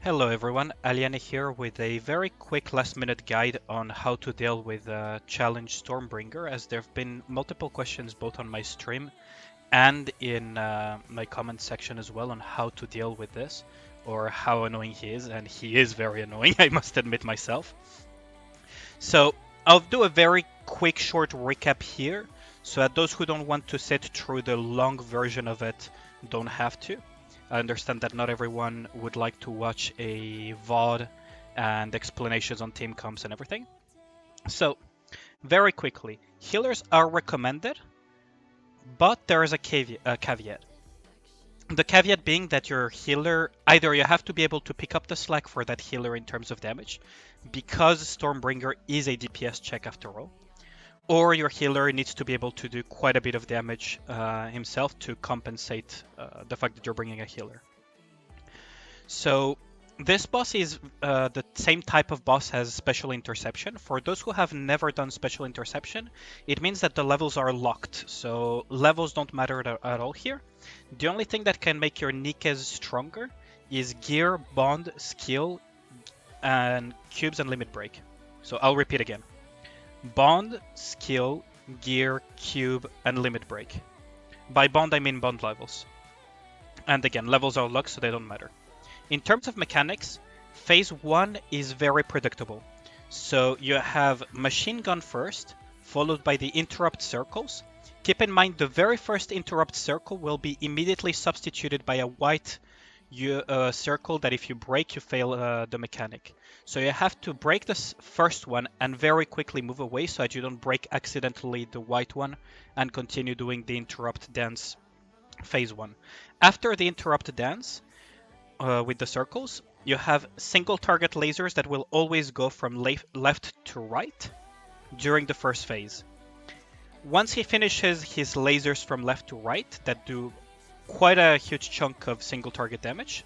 Hello everyone, Aliane here with a very quick last-minute guide on how to deal with Challenge Stormbringer, as there have been multiple questions both on my stream and in my comment section as well on how to deal with this, or how annoying he is, and he is very annoying, I must admit myself. So I'll do a very quick short recap here, so that those who don't want to sit through the long version of it don't have to. I understand that not everyone would like to watch a VOD and explanations on team comps and everything. So, very quickly, healers are recommended, but there is a caveat. The caveat being that your healer, either you have to be able to pick up the slack for that healer in terms of damage, because Stormbringer is a DPS check after all, or your healer needs to be able to do quite a bit of damage himself to compensate the fact that you're bringing a healer. So this boss is the same type of boss as Special Interception. For those who have never done Special Interception, it means that the levels are locked, so levels don't matter at all here. The only thing that can make your Nikkes stronger is gear, bond, skill, and cubes and limit break. So I'll repeat again. Bond, skill, gear, cube, and limit break. By bond I mean bond levels. And again, levels are locked, so they don't matter. In terms of mechanics, phase 1 is very predictable. So you have machine gun first, followed by the interrupt circles. Keep in mind the very first interrupt circle will be immediately substituted by a white circle that if you break, you fail the mechanic. So you have to break this first one and very quickly move away so that you don't break accidentally the white one and continue doing the interrupt dance phase 1. After the interrupt dance, with the circles, you have single target lasers that will always go from left to right during the first phase. Once he finishes his lasers from left to right that do quite a huge chunk of single target damage,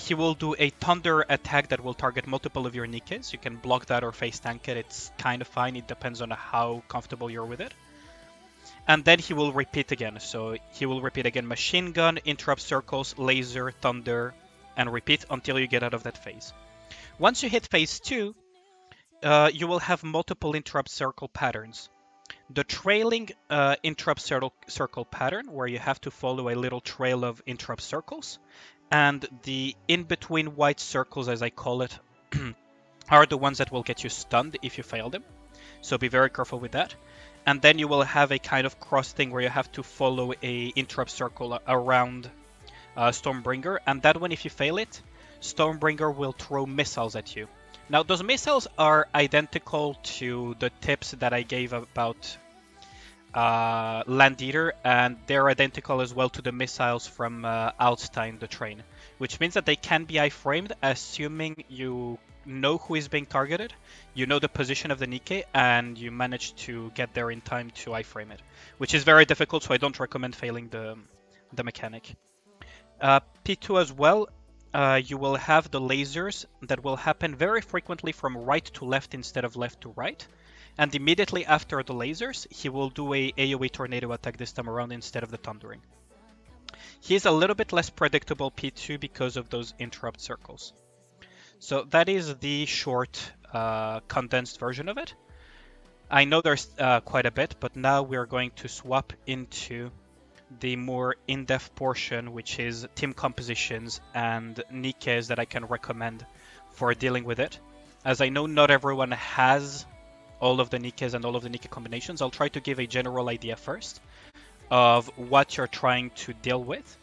he will do a thunder attack that will target multiple of your Nikkes. You can block that or face tank it, it's kind of fine, it depends on how comfortable you're with it. And then he will repeat again. So he will repeat again machine gun, interrupt circles, laser, thunder, and repeat until you get out of that phase. Once you hit phase 2, you will have multiple interrupt circle patterns. The trailing interrupt circle pattern, where you have to follow a little trail of interrupt circles, and the in-between white circles, as I call it, are the ones that will get you stunned if you fail them. So be very careful with that. And then you will have a kind of cross thing where you have to follow a interrupt circle around Stormbringer, and that one, if you fail it, Stormbringer will throw missiles at you. Now those missiles are identical to the tips that I gave about Land Eater, and they're identical as well to the missiles from Altstein, the train, which means that they can be iframed assuming you know who is being targeted, you know the position of the Nikke, and you manage to get there in time to iframe it, which is very difficult, so I don't recommend failing the mechanic. P2 as well, you will have the lasers that will happen very frequently from right to left instead of left to right, and immediately after the lasers, he will do a AoE tornado attack this time around instead of the thundering. He's a little bit less predictable P2 because of those interrupt circles. So that is the short, condensed version of it. I know there's quite a bit, but now we're going to swap into the more in-depth portion, which is team compositions and Nikkes that I can recommend for dealing with it. As I know not everyone has all of the Nikkes and all of the Nikke combinations, I'll try to give a general idea first of what you're trying to deal with,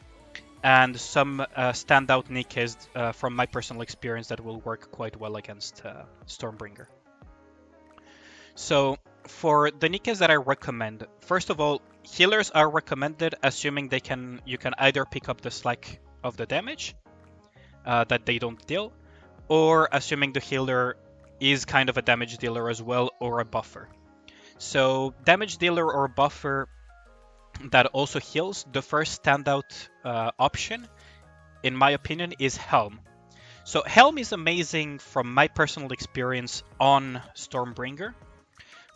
and some standout Nikkes from my personal experience that will work quite well against Stormbringer. So for the Nikkes that I recommend, first of all, healers are recommended assuming you can either pick up the slack of the damage that they don't deal, or assuming the healer is kind of a damage dealer as well, or a buffer. So damage dealer or buffer that also heals, the first standout option, in my opinion, is Helm. So Helm is amazing from my personal experience on Stormbringer,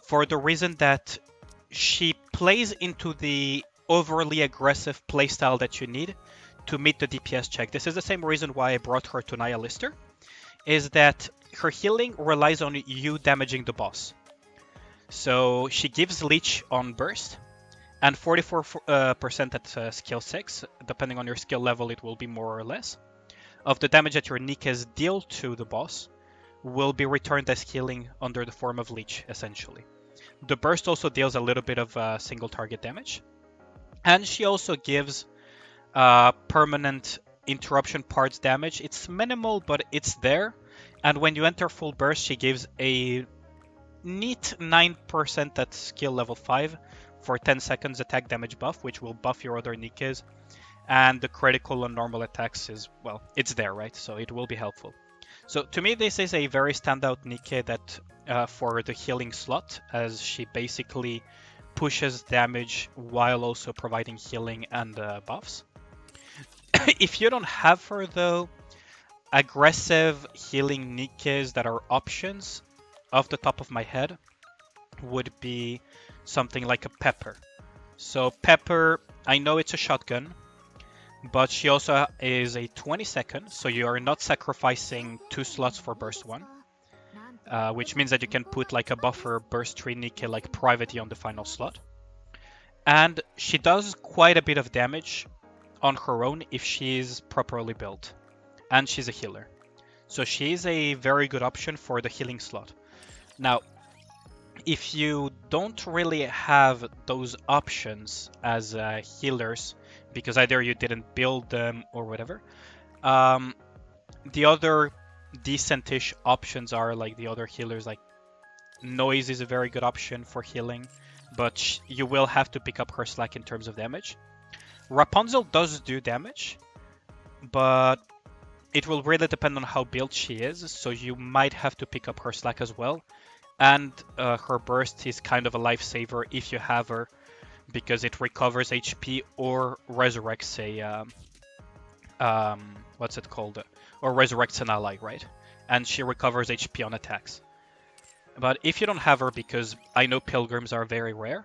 for the reason that she plays into the overly aggressive playstyle that you need to meet the DPS check. This is the same reason why I brought her to Naya Lister, is that her healing relies on you damaging the boss. So she gives Leech on burst, and 44% at skill 6, depending on your skill level it will be more or less, of the damage that your Nikkes deal to the boss will be returned as healing under the form of Leech, essentially. The burst also deals a little bit of single target damage, and she also gives permanent interruption parts damage. It's minimal, but it's there, and when you enter full burst, she gives a neat 9% at skill level 5 for 10 seconds attack damage buff, which will buff your other Nikkes, and the critical and normal attacks is, well, it's there, right? So it will be helpful. So to me, this is a very standout Nikke that for the healing slot, as she basically pushes damage while also providing healing and buffs. If you don't have her though, aggressive healing Nikkes that are options off the top of my head would be something like a Pepper. So Pepper, I know it's a shotgun, but she also is a 20 second, so you are not sacrificing 2 slots for burst 1, which means that you can put like a buffer burst 3 Nikke like Private on the final slot. And she does quite a bit of damage on her own if she is properly built, and she's a healer. So she is a very good option for the healing slot. Now, if you don't really have those options as healers, because either you didn't build them or whatever, the other decentish options are like the other healers, like Noise is a very good option for healing, but you will have to pick up her slack in terms of damage. Rapunzel does do damage, but it will really depend on how built she is, so you might have to pick up her slack as well. And her burst is kind of a lifesaver if you have her, because it recovers HP or resurrects a what's it called? Or resurrects an ally, right? And she recovers HP on attacks. But if you don't have her, because I know pilgrims are very rare,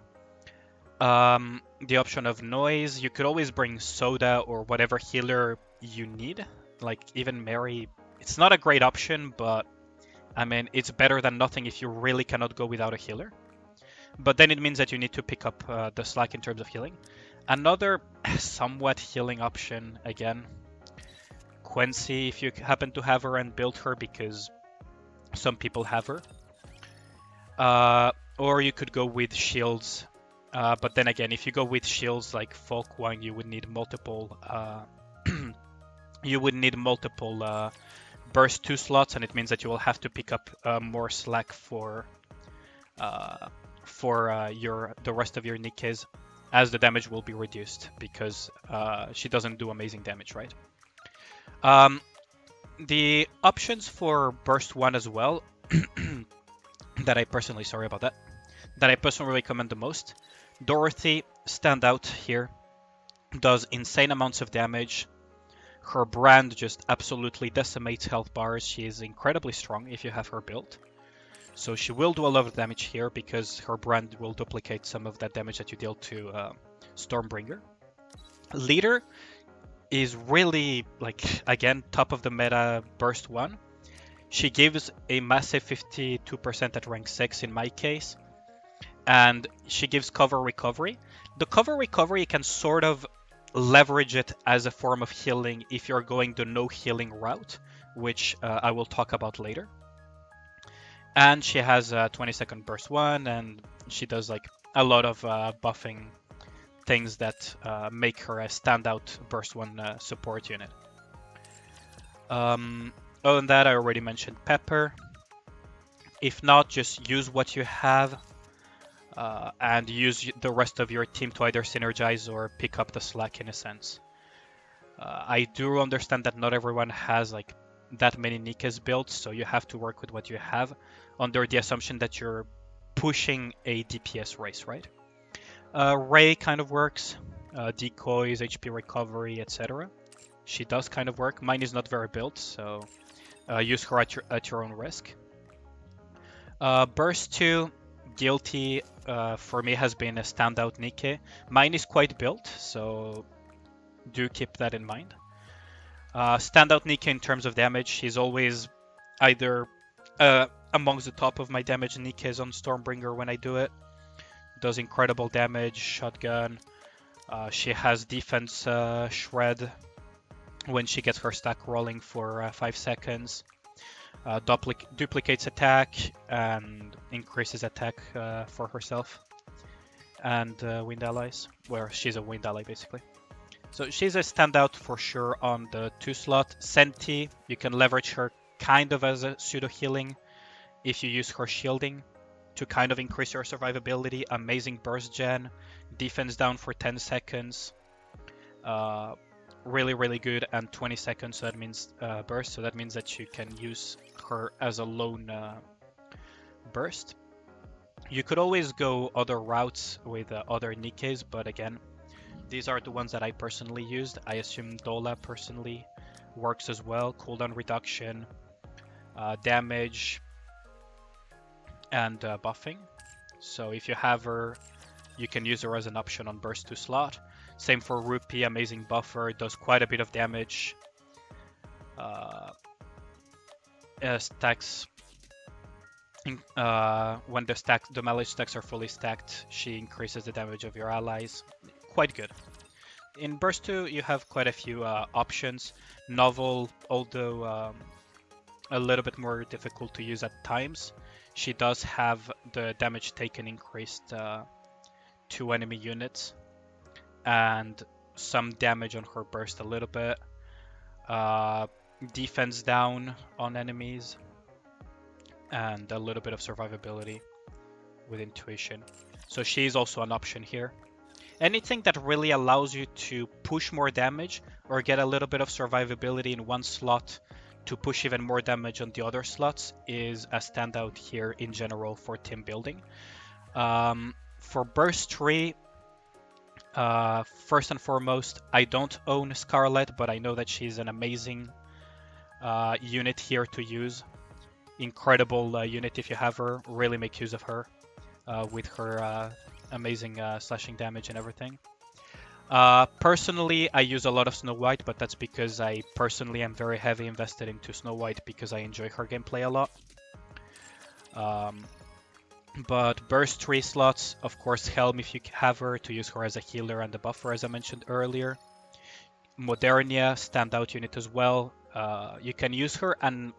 the option of Noise, you could always bring Soda or whatever healer you need. Like even Mary, it's not a great option, but I mean, it's better than nothing if you really cannot go without a healer. But then it means that you need to pick up the slack in terms of healing. Another somewhat healing option, again, Quincy, if you happen to have her and build her, because some people have her. Or you could go with shields. But then again, if you go with shields like Folkwang, you would need multiple burst 2 slots, and it means that you will have to pick up more slack for the rest of your Nikkes, as the damage will be reduced, because she doesn't do amazing damage, right? The options for burst 1 as well, that I personally recommend the most. Dorothy, stand out here, does insane amounts of damage. Her brand just absolutely decimates health bars. She is incredibly strong if you have her built. So she will do a lot of damage here, because her brand will duplicate some of that damage that you deal to Stormbringer. Leader is really, like, again, top of the meta burst 1. She gives a massive 52% at rank 6 in my case. And she gives cover recovery. The cover recovery, you can sort of leverage it as a form of healing if you're going the no healing route, which I will talk about later. And she has a 20-second burst 1, and she does like a lot of buffing things that make her a standout burst 1 support unit. Other than that, I already mentioned Pepper. If not, just use what you have. And use the rest of your team to either synergize or pick up the slack in a sense. I do understand that not everyone has like that many Nikkes built, so you have to work with what you have under the assumption that you're pushing a DPS race, right? Ray kind of works, decoys, HP recovery, etc. She does kind of work. Mine is not very built, so use her at your own risk. Burst 2, Guilty, for me has been a standout Nikke. Mine is quite built, so do keep that in mind. Standout Nikke in terms of damage, she's always either amongst the top of my damage Nikkes on Stormbringer when I do it. Does incredible damage, shotgun. She has defense shred when she gets her stack rolling for 5 seconds. Duplicates attack and increases attack for herself and wind allies, where she's a wind ally basically. So she's a standout for sure on the 2 slot. Senti, you can leverage her kind of as a pseudo healing if you use her shielding to kind of increase your survivability. Amazing burst gen, defense down for 10 seconds. Really good, and 20 seconds, so that means burst, so that means that you can use her as a lone burst. You could always go other routes with other Nikkes, but again, these are the ones that I personally used. I assume Dola personally works as well. Cooldown reduction, damage, and buffing. So if you have her, you can use her as an option on burst 2 slot. Same for Rupee, amazing buffer, does quite a bit of damage. Stacks when the melee stacks are fully stacked, she increases the damage of your allies. Quite good. In burst 2, you have quite a few options. Novel, although a little bit more difficult to use at times. She does have the damage taken increased to enemy units, and some damage on her burst a little bit. Defense down on enemies, and a little bit of survivability with intuition. So she's also an option here. Anything that really allows you to push more damage or get a little bit of survivability in one slot to push even more damage on the other slots is a standout here in general for team building. For burst 3, first and foremost, I don't own Scarlet, but I know that she's an amazing unit here to use. Incredible unit if you have her. Really make use of her with her amazing slashing damage and everything. Personally, I use a lot of Snow White, but that's because I personally am very heavy invested into Snow White because I enjoy her gameplay a lot. But burst 3 slots, of course, Helm if you have her, to use her as a healer and a buffer as I mentioned earlier. Modernia, standout unit as well. You can use her and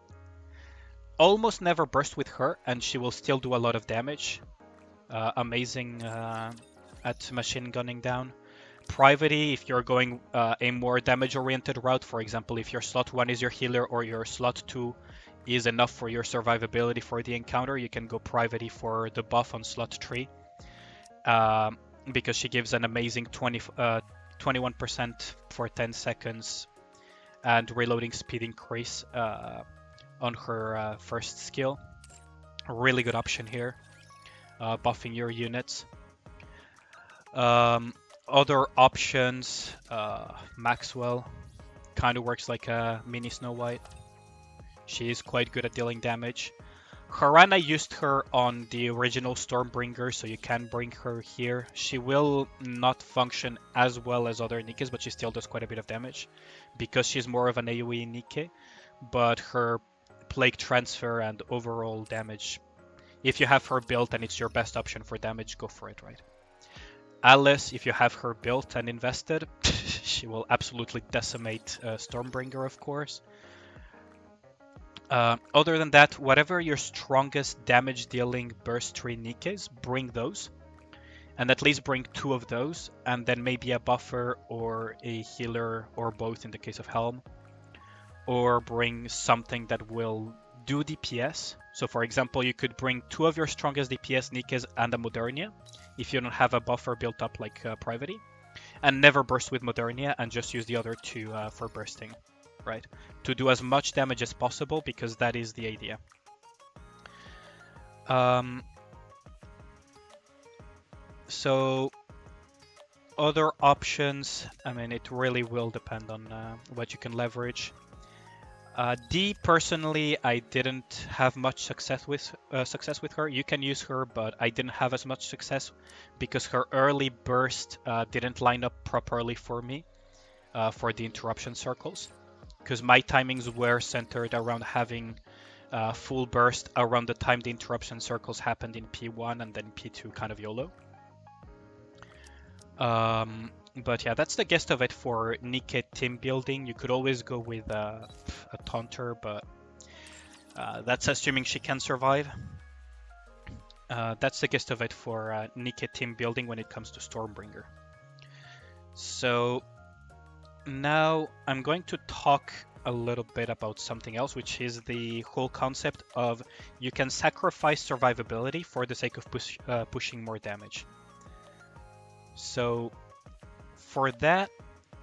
almost never burst with her, and she will still do a lot of damage. Amazing at machine gunning down. Private, if you're going a more damage-oriented route, for example, if your slot 1 is your healer or your slot 2 is enough for your survivability for the encounter, you can go Private for the buff on slot 3. Because she gives an amazing 21% for 10 seconds and reloading speed increase on her first skill. A really good option here, buffing your units. Other options, Maxwell kind of works like a mini Snow White. She is quite good at dealing damage. Haran, I used her on the original Stormbringer, so you can bring her here. She will not function as well as other Nikkes, but she still does quite a bit of damage because she's more of an AoE Nikke. But her Plague Transfer and overall damage, if you have her built and it's your best option for damage, go for it, right? Alice, if you have her built and invested, she will absolutely decimate Stormbringer, of course. Other than that, whatever your strongest damage dealing burst 3 Nikkes, bring those. And at least bring 2 of those, and then maybe a buffer or a healer or both in the case of Helm. Or bring something that will do DPS. So for example, you could bring 2 of your strongest DPS Nikkes and a Modernia, if you don't have a buffer built up like Private, and never burst with Modernia and just use the other 2 for bursting, right? To do as much damage as possible, because that is the idea. So other options, I mean, it really will depend on what you can leverage. D, personally, I didn't have much success with her. You can use her, but I didn't have as much success because her early burst didn't line up properly for me. for the interruption circles, because my timings were centered around having full burst around the time the interruption circles happened in P1 and then P2 kind of YOLO. But yeah, that's the gist of it for Nikke team building. You could always go with a taunter, but that's assuming she can survive. That's the gist of it for Nikke team building when it comes to Stormbringer. So now I'm going to talk a little bit about something else, which is the whole concept of you can sacrifice survivability for the sake of pushing more damage. So for that,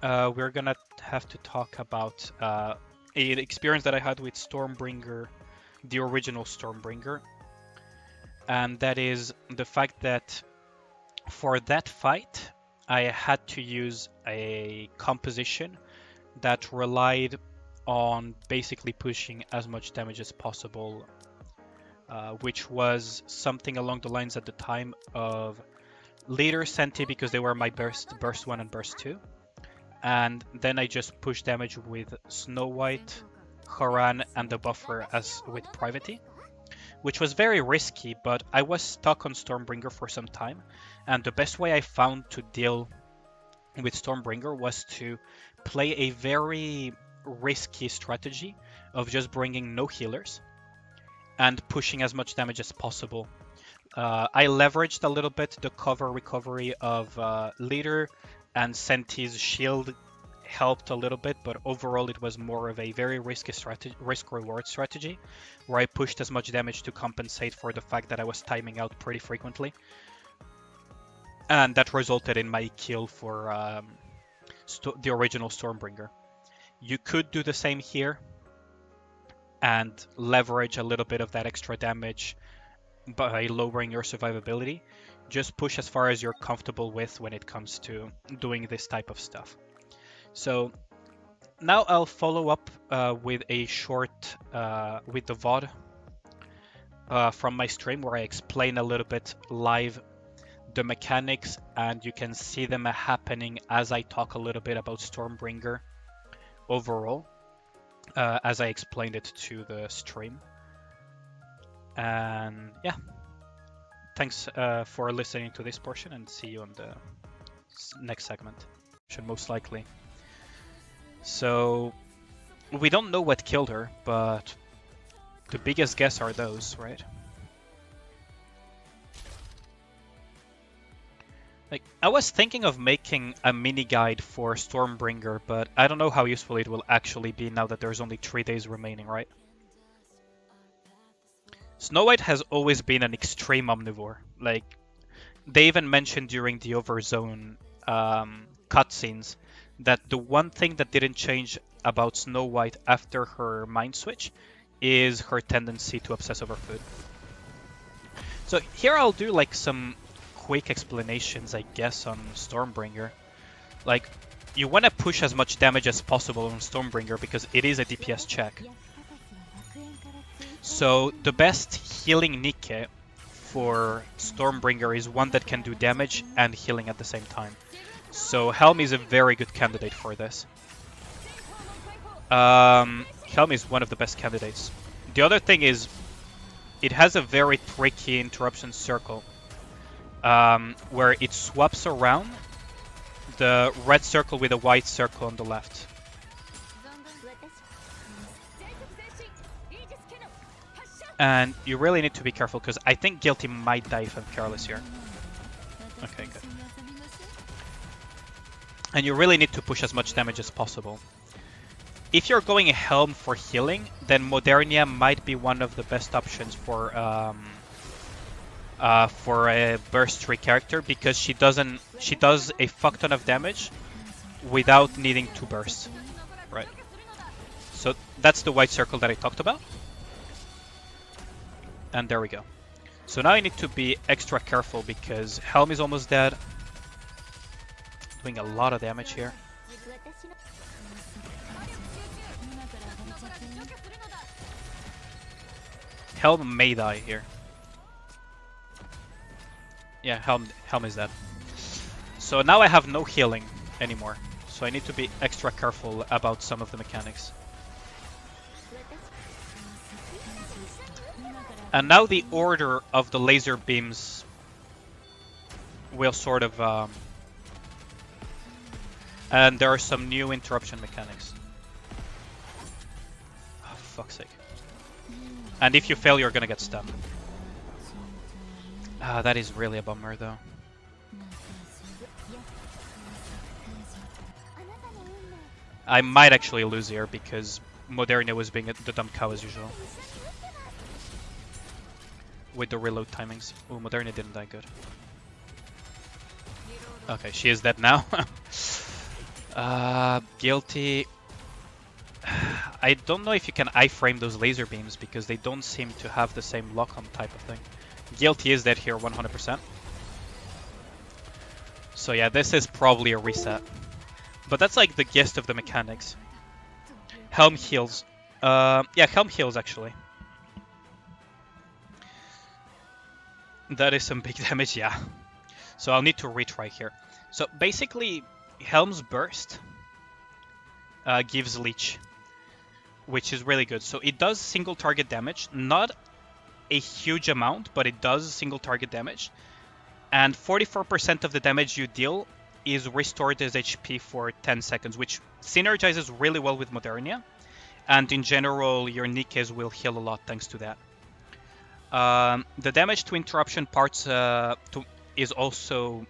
we're gonna have to talk about an experience that I had with Stormbringer, the original Stormbringer, and that is the fact that for that fight, I had to use a composition that relied on basically pushing as much damage as possible, which was something along the lines at the time of Leader, Senti, because they were my burst 1 and burst 2, and then I just push damage with Snow White, Haran, and the buffer as with Privity, which was very risky, but I was stuck on Stormbringer for some time, and the best way I found to deal with Stormbringer was to play a very risky strategy of just bringing no healers and pushing as much damage as possible. I leveraged a little bit the cover recovery of Leader, and Senti's shield helped a little bit, but overall it was more of a very risky risk-reward strategy, where I pushed as much damage to compensate for the fact that I was timing out pretty frequently. And that resulted in my kill for the original Stormbringer. You could do the same here and leverage a little bit of that extra damage by lowering your survivability. Just push as far as you're comfortable with when it comes to doing this type of stuff. So now I'll follow up with a short, with the VOD from my stream, where I explain a little bit live the mechanics, and you can see them happening as I talk a little bit about Stormbringer overall, as I explained it to the stream. And yeah, thanks for listening to this portion, and see you on the next segment, most likely. So we don't know what killed her, but the biggest guess are those, right? Like, I was thinking of making a mini guide for Stormbringer, but I don't know how useful it will actually be now that there's only 3 days remaining, right? Snow White has always been an extreme omnivore. Like, they even mentioned during the Overzone cutscenes that the one thing that didn't change about Snow White after her mind switch is her tendency to obsess over food. So here I'll do like some quick explanations, I guess, on Stormbringer. Like, you want to push as much damage as possible on Stormbringer because it is a DPS check. So the best healing Nikke for Stormbringer is one that can do damage and healing at the same time. So Helm is a very good candidate for this. Helm is one of the best candidates. The other thing is, it has a very tricky interruption circle, where it swaps around the red circle with a white circle on the left. And you really need to be careful, because I think Guilty might die if I'm careless here. Okay, good. And you really need to push as much damage as possible. If you're going a Helm for healing, then Modernia might be one of the best options for a burst 3 character, because she does a fuck ton of damage without needing to burst. Right. So that's the white circle that I talked about. And there we go. So now I need to be extra careful because Helm is almost dead. Doing a lot of damage here. Helm may die here. Yeah, Helm is dead. So now I have no healing anymore. so I need to be extra careful about some of the mechanics. And now the order of the laser beams will sort of... and there are some new interruption mechanics. Oh, fuck's sake. And if you fail, you're gonna get stunned. Ah, that is really a bummer, though. I might actually lose here because Modernia was being the dumb cow as usual. With the reload timings. Oh, Modernia didn't die good. Okay, she is dead now. Guilty. I don't know if you can iframe those laser beams because they don't seem to have the same lock-on type of thing. Guilty is dead here 100%. So yeah, this is probably a reset. But that's like the gist of the mechanics. Helm heals. Yeah, Helm heals actually. That is some big damage, yeah. So I'll need to retry here. So basically, Helm's Burst gives Leech, which is really good. So it does single target damage, not a huge amount, but it does single target damage. And 44% of the damage you deal is restored as HP for 10 seconds, which synergizes really well with Modernia. And in general, your Nikkes will heal a lot thanks to that. The damage to interruption parts is also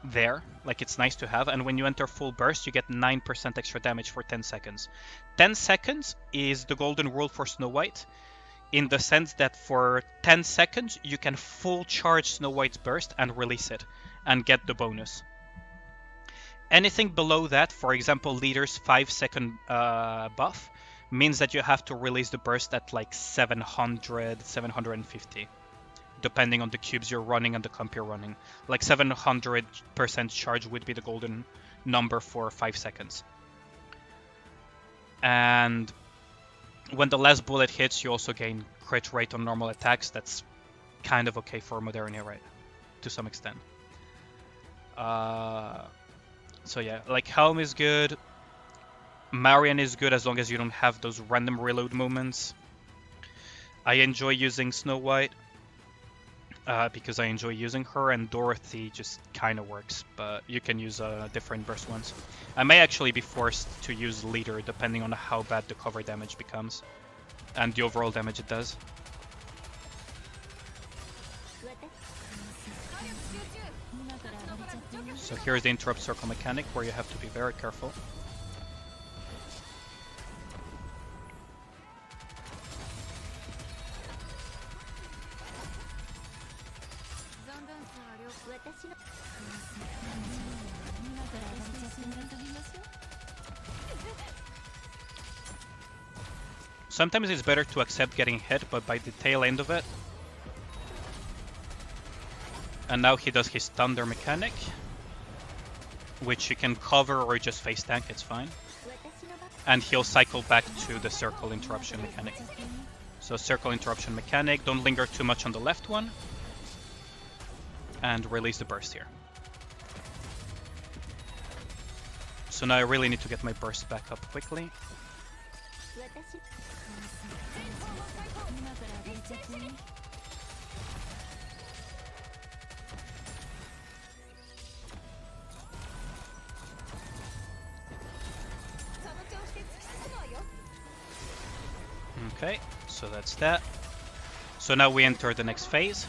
there, like it's nice to have, and when you enter full burst you get 9% extra damage for 10 seconds. 10 seconds is the golden rule for Snow White, in the sense that for 10 seconds you can full charge Snow White's burst and release it, and get the bonus. Anything below that, for example Leader's 5-second buff, means that you have to release the burst at like 700, 750. Depending on the cubes you're running and the comp you're running. Like 700% charge would be the golden number for 5 seconds. And when the last bullet hits, you also gain crit rate on normal attacks. That's kind of okay for Modernia, right? To some extent. So yeah, like Helm is good. Marian is good as long as you don't have those random reload moments. I enjoy using Snow White. Because I enjoy using her, and Dorothy just kind of works, but you can use different burst ones. I may actually be forced to use Leader depending on how bad the cover damage becomes and the overall damage it does. So here's the interrupt circle mechanic where you have to be very careful. Sometimes it's better to accept getting hit, but by the tail end of it. And now he does his Thunder mechanic, which you can cover or just face tank, it's fine. And he'll cycle back to the circle interruption mechanic. So circle interruption mechanic, don't linger too much on the left one. And release the burst here. So now I really need to get my burst back up quickly. Okay, so that's that. So now we enter the next phase,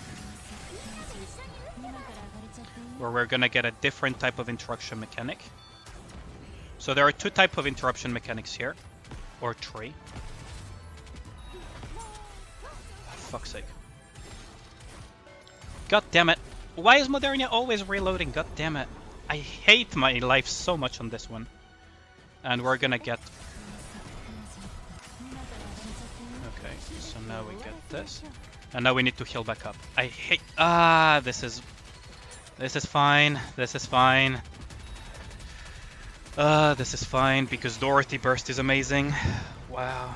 where we're gonna get a different type of interruption mechanic. So there are two types of interruption mechanics here, or three. Oh, fuck's sake. God damn it. Why is Modernia always reloading? God damn it. I hate my life so much on this one. And we're gonna get... Okay, so now we get this. And now we need to heal back up. I hate... this is fine. This is fine. This is fine because Dorothy Burst is amazing. Wow.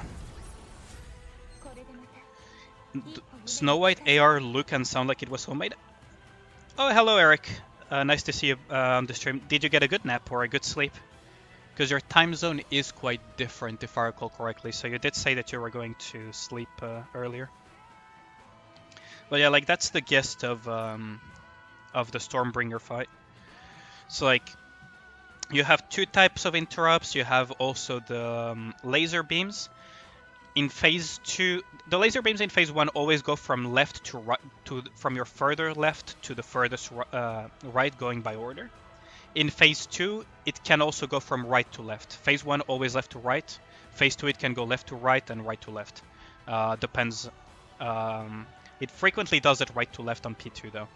Snow White AR look and sound like it was homemade. Oh, hello Eric. Nice to see you on the stream. Did you get a good nap or a good sleep? Because your time zone is quite different, if I recall correctly. So you did say that you were going to sleep earlier. But yeah, like that's the gist of the Stormbringer fight. So like, you have two types of interrupts. You have also the laser beams. In phase 2, the laser beams in phase 1 always go from left to right, from your further left to the furthest right, going by order. In phase 2, it can also go from right to left. Phase 1 always left to right. Phase 2, it can go left to right and right to left. Depends. It frequently does it right to left on P2 though.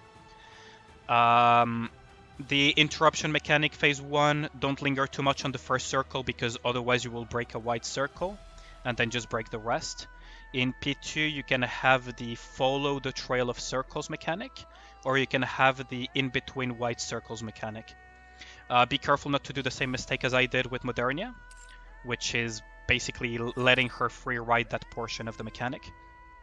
The interruption mechanic phase 1, don't linger too much on the first circle because otherwise you will break a white circle and then just break the rest. In P2 you can have the follow the trail of circles mechanic, or you can have the in between white circles mechanic. Be careful not to do the same mistake as I did with Modernia, which is basically letting her free ride that portion of the mechanic,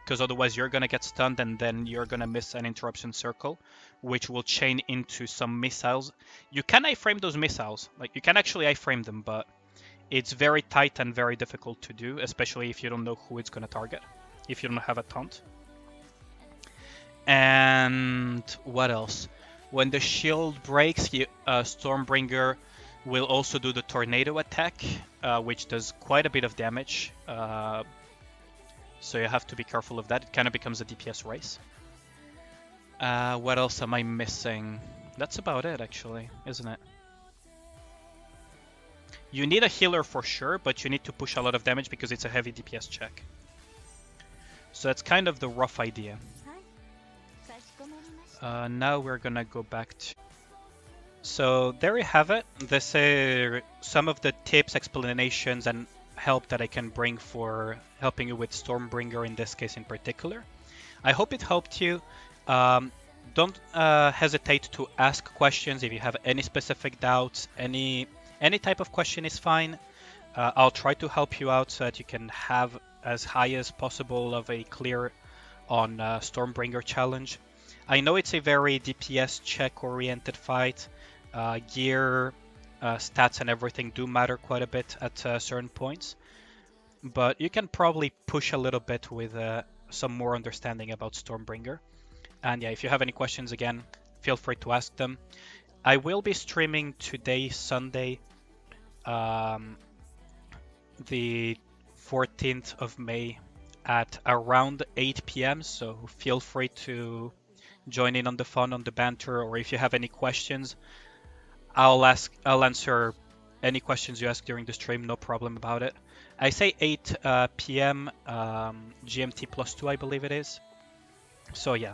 because otherwise you're going to get stunned and then you're going to miss an interruption circle, which will chain into some missiles. You can iframe those missiles, like you can actually iframe them, but it's very tight and very difficult to do, especially if you don't know who it's going to target, if you don't have a taunt. And what else? When the shield breaks, Stormbringer will also do the tornado attack, which does quite a bit of damage. So you have to be careful of that. It kind of becomes a DPS race. What else am I missing? That's about it, actually, isn't it? You need a healer for sure, but you need to push a lot of damage because it's a heavy DPS check. So that's kind of the rough idea. Now we're gonna go back to... So there you have it. This is some of the tips, explanations, and help that I can bring for helping you with Stormbringer in this case in particular. I hope it helped you. Don't hesitate to ask questions if you have any specific doubts. Any type of question is fine. I'll try to help you out so that you can have as high as possible of a clear on Stormbringer challenge. I know it's a very DPS check oriented fight. Gear, stats and everything do matter quite a bit at certain points, but you can probably push a little bit with some more understanding about Stormbringer. And yeah, if you have any questions, again, feel free to ask them. I will be streaming today, Sunday, the 14th of May at around 8 p.m. So feel free to join in on the fun, on the banter, or if you have any questions, I'll answer any questions you ask during the stream, no problem about it. I say 8 p.m. GMT +2, I believe it is. So yeah,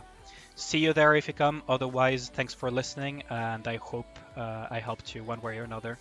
see you there if you come. Otherwise, thanks for listening, and I hope I helped you one way or another.